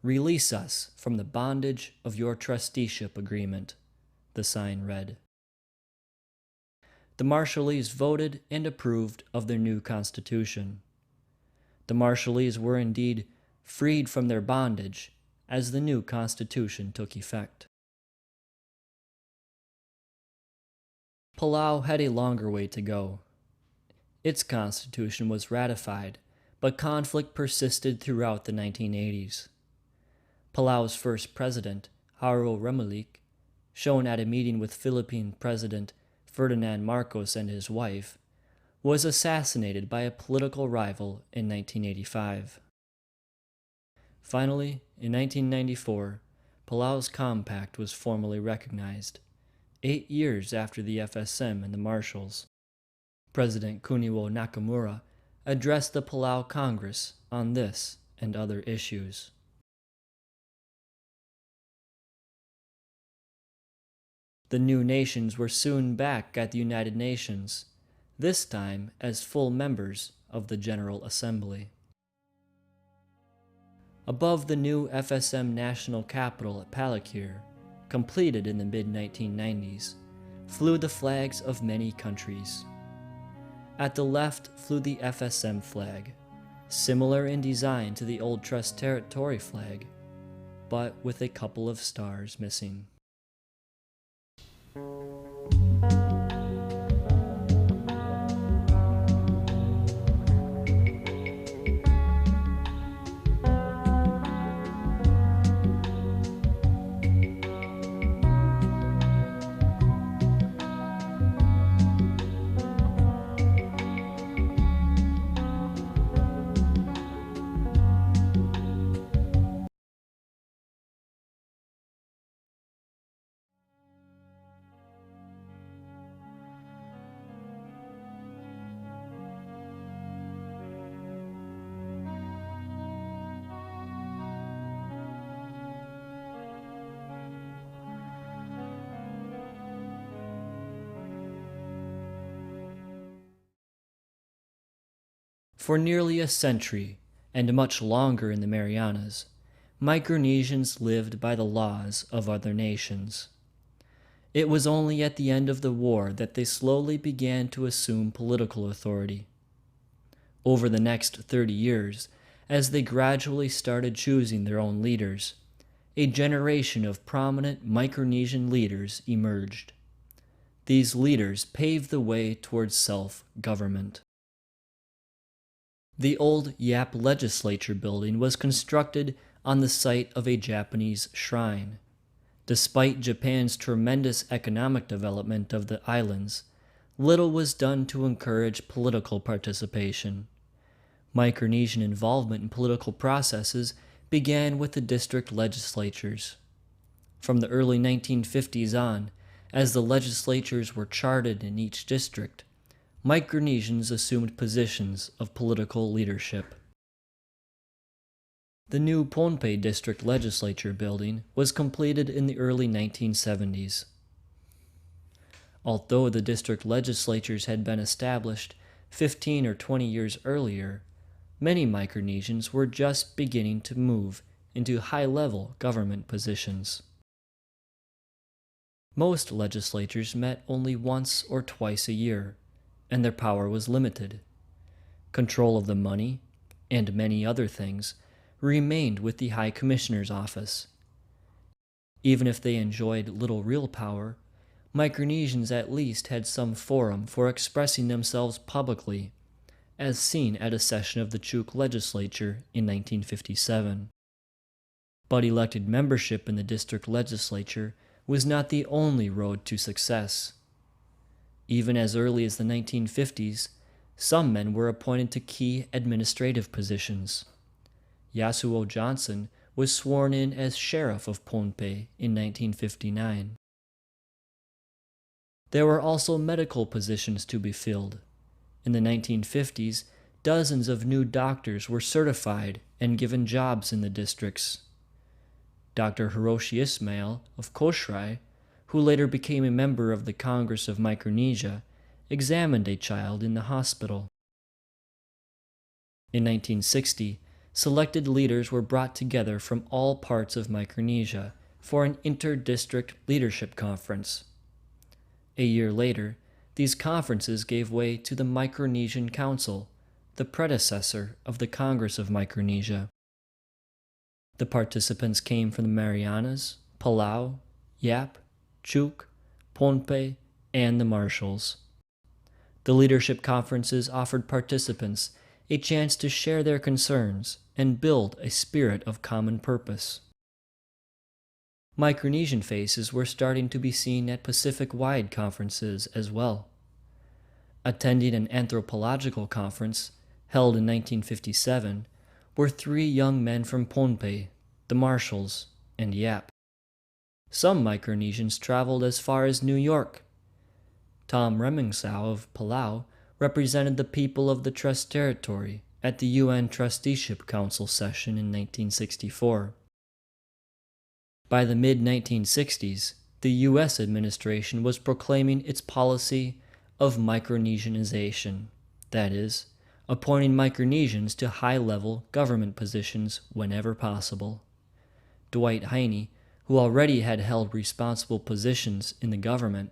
"Release us from the bondage of your trusteeship agreement," the sign read. The Marshallese voted and approved of their new constitution. The Marshallese were indeed freed from their bondage as the new constitution took effect. Palau had a longer way to go. Its constitution was ratified, but conflict persisted throughout the 1980s. Palau's first president, Haro Remulic, shown at a meeting with Philippine President Ferdinand Marcos and his wife, was assassinated by a political rival in 1985. Finally, in 1994, Palau's compact was formally recognized, 8 years after the FSM and the Marshalls. President Kuniwo Nakamura addressed the Palau Congress on this and other issues. The new nations were soon back at the United Nations, this time as full members of the General Assembly. Above the new FSM national capital at Palikir, completed in the mid-1990s, flew the flags of many countries. At the left flew the FSM flag, similar in design to the old Trust Territory flag, but with a couple of stars missing. For nearly a century, and much longer in the Marianas, Micronesians lived by the laws of other nations. It was only at the end of the war that they slowly began to assume political authority. Over the next 30 years, as they gradually started choosing their own leaders, a generation of prominent Micronesian leaders emerged. These leaders paved the way towards self-government. The old Yap Legislature building was constructed on the site of a Japanese shrine. Despite Japan's tremendous economic development of the islands, little was done to encourage political participation. Micronesian involvement in political processes began with the district legislatures. From the early 1950s on, as the legislatures were charted in each district, Micronesians assumed positions of political leadership. The new Pohnpei District Legislature building was completed in the early 1970s. Although the district legislatures had been established 15 or 20 years earlier, many Micronesians were just beginning to move into high-level government positions. Most legislatures met only once or twice a year, and their power was limited. Control of the money, and many other things, remained with the High Commissioner's office. Even if they enjoyed little real power, Micronesians at least had some forum for expressing themselves publicly, as seen at a session of the Chuk legislature in 1957. But elected membership in the district legislature was not the only road to success. Even as early as the 1950s, some men were appointed to key administrative positions. Yasuo Johnson was sworn in as sheriff of Pohnpei in 1959. There were also medical positions to be filled. In the 1950s, dozens of new doctors were certified and given jobs in the districts. Dr. Hiroshi Ismail of Koshrai, who later became a member of the Congress of Micronesia, examined a child in the hospital. In 1960, selected leaders were brought together from all parts of Micronesia for an inter-district leadership conference. A year later, these conferences gave way to the Micronesian Council, the predecessor of the Congress of Micronesia. The participants came from the Marianas, Palau, Yap, Chuk, Pohnpei, and the Marshalls. The leadership conferences offered participants a chance to share their concerns and build a spirit of common purpose. Micronesian faces were starting to be seen at Pacific-wide conferences as well. Attending an anthropological conference, held in 1957, were 3 young men from Pohnpei, the Marshalls, and Yap. Some Micronesians traveled as far as New York. Tom Remingsau of Palau represented the people of the Trust Territory at the UN Trusteeship Council session in 1964. By the mid-1960s, the U.S. administration was proclaiming its policy of Micronesianization, that is, appointing Micronesians to high-level government positions whenever possible. Dwight Heine, who already had held responsible positions in the government,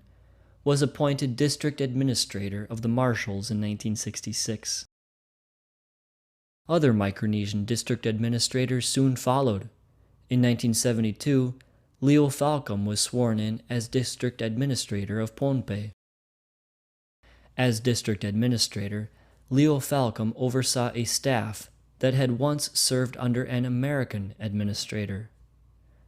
was appointed district administrator of the Marshalls in 1966. Other Micronesian district administrators soon followed. In 1972, Leo Falcom was sworn in as district administrator of Pohnpei. As district administrator, Leo Falcom oversaw a staff that had once served under an American administrator.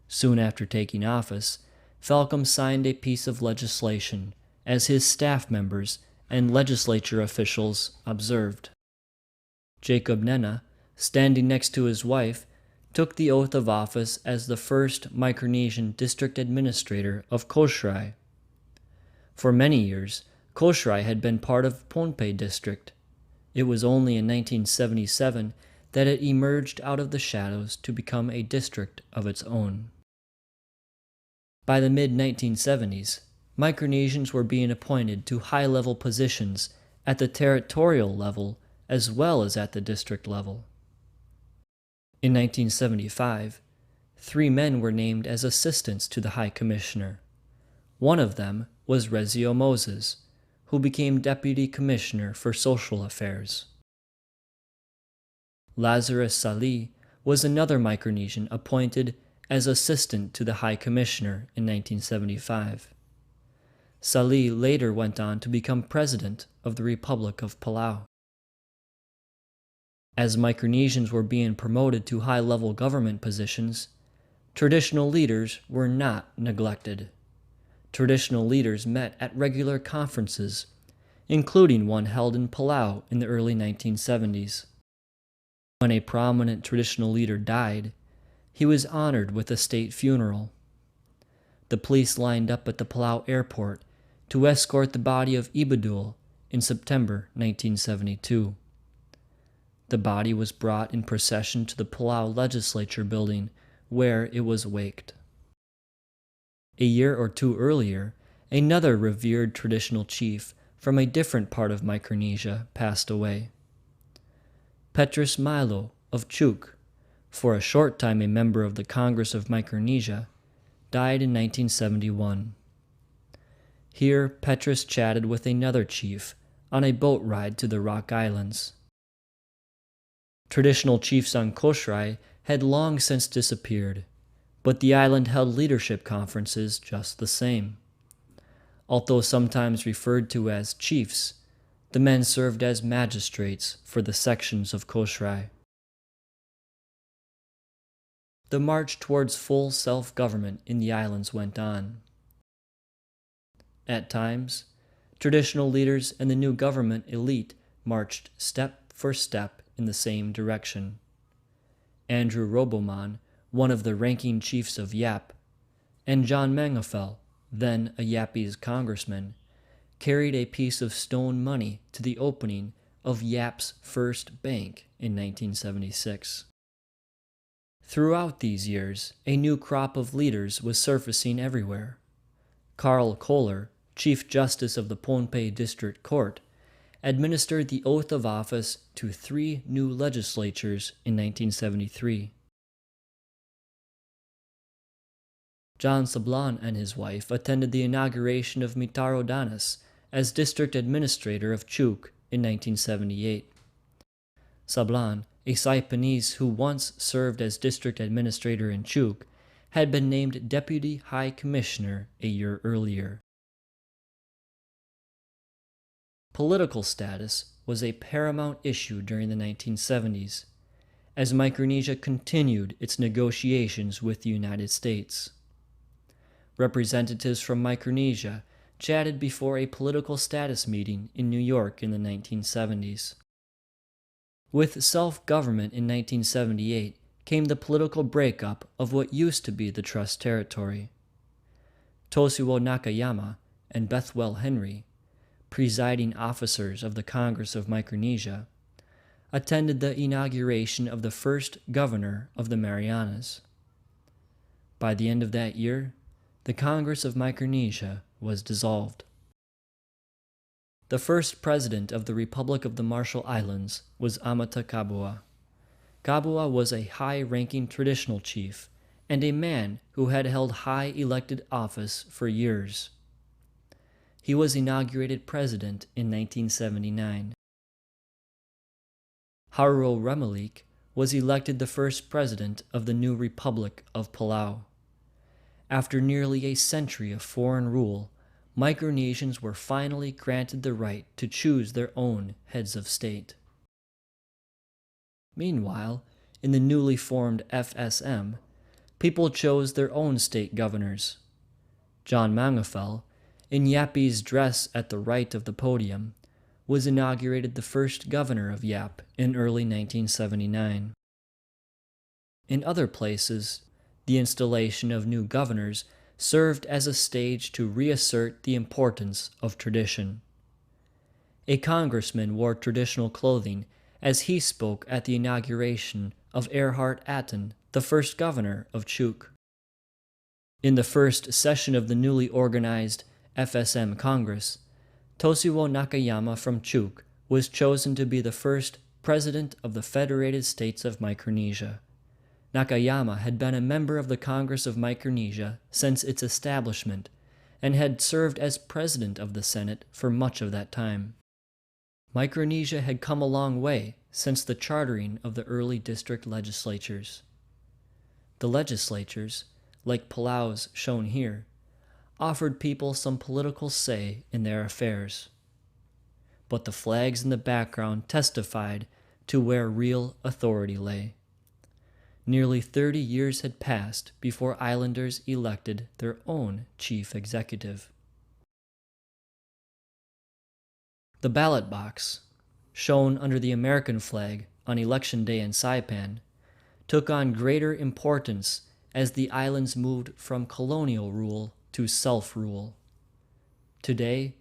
Soon after taking office, Falcom signed a piece of legislation, as his staff members and legislature officials observed. Jacob Nena, standing next to his wife, took the oath of office as the first Micronesian district administrator of Koshrai. For many years, Koshrai had been part of Pohnpei district. It was only in 1977 that it emerged out of the shadows to become a district of its own. By the mid-1970s, Micronesians were being appointed to high-level positions at the territorial level as well as at the district level. In 1975, 3 men were named as assistants to the High Commissioner. One of them was Rezio Moses, who became Deputy Commissioner for Social Affairs. Lazarus Salih was another Micronesian appointed as assistant to the High Commissioner in 1975. Salih later went on to become President of the Republic of Palau. As Micronesians were being promoted to high-level government positions, traditional leaders were not neglected. Traditional leaders met at regular conferences, including one held in Palau in the early 1970s. When a prominent traditional leader died, he was honored with a state funeral. The police lined up at the Palau airport to escort the body of Ibadul in September 1972. The body was brought in procession to the Palau Legislature building, where it was waked. A year or two earlier, another revered traditional chief from a different part of Micronesia passed away. Petrus Milo of Chuk, for a short time a member of the Congress of Micronesia, died in 1971. Here, Petrus chatted with another chief on a boat ride to the Rock Islands. Traditional chiefs on Koshrai had long since disappeared, but the island held leadership conferences just the same. Although sometimes referred to as chiefs, the men served as magistrates for the sections of Koshrai. The march towards full self-government in the islands went on. At times, traditional leaders and the new government elite marched step for step in the same direction. Andrew Roboman, one of the ranking chiefs of Yap, and John Mangafel, then a Yapese congressman, carried a piece of stone money to the opening of Yap's first bank in 1976. Throughout these years, a new crop of leaders was surfacing everywhere. Carl Kohler, Chief Justice of the Pohnpei District Court, administered the oath of office to 3 new legislatures in 1973. John Sablan and his wife attended the inauguration of Mitaro Danas as district administrator of Chuk in 1978. Sablan, a Saipanese who once served as district administrator in Chuk, had been named Deputy High Commissioner a year earlier. Political status was a paramount issue during the 1970s, as Micronesia continued its negotiations with the United States. Representatives from Micronesia chatted before a political status meeting in New York in the 1970s. With self-government in 1978 came the political breakup of what used to be the Trust Territory. Toshio Nakayama and Bethwell Henry, presiding officers of the Congress of Micronesia, attended the inauguration of the first governor of the Marianas. By the end of that year, the Congress of Micronesia was dissolved. The first president of the Republic of the Marshall Islands was Amata Kabua. Kabua was a high-ranking traditional chief and a man who had held high elected office for years. He was inaugurated president in 1979. Haro Remalik was elected the first president of the new Republic of Palau. After nearly a century of foreign rule, Micronesians were finally granted the right to choose their own heads of state. Meanwhile, in the newly formed FSM, people chose their own state governors. John Mangafel, in Yapese dress at the right of the podium, was inaugurated the first governor of Yap in early 1979. In other places, the installation of new governors served as a stage to reassert the importance of tradition. A congressman wore traditional clothing as he spoke at the inauguration of Erhard Atten, the first governor of Chuk. In the first session of the newly organized FSM Congress, Toshio Nakayama from Chuk was chosen to be the first president of the Federated States of Micronesia. Nakayama had been a member of the Congress of Micronesia since its establishment and had served as president of the Senate for much of that time. Micronesia had come a long way since the chartering of the early district legislatures. The legislatures, like Palau's shown here, offered people some political say in their affairs. But the flags in the background testified to where real authority lay. Nearly 30 years had passed before islanders elected their own chief executive. The ballot box, shown under the American flag on Election Day in Saipan, took on greater importance as the islands moved from colonial rule to self-rule. Today,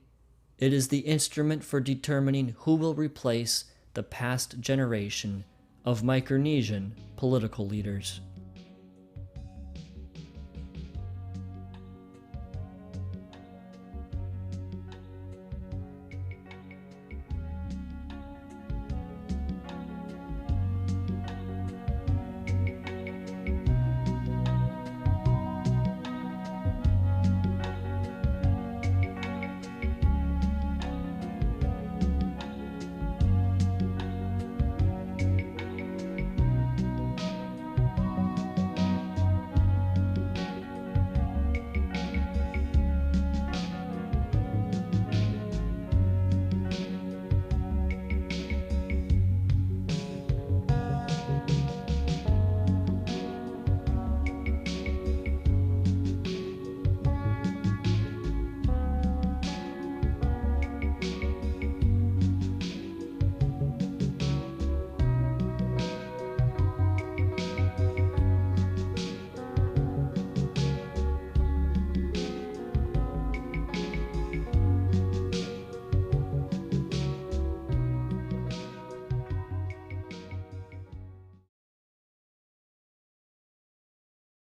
it is the instrument for determining who will replace the past generation of Micronesian political leaders.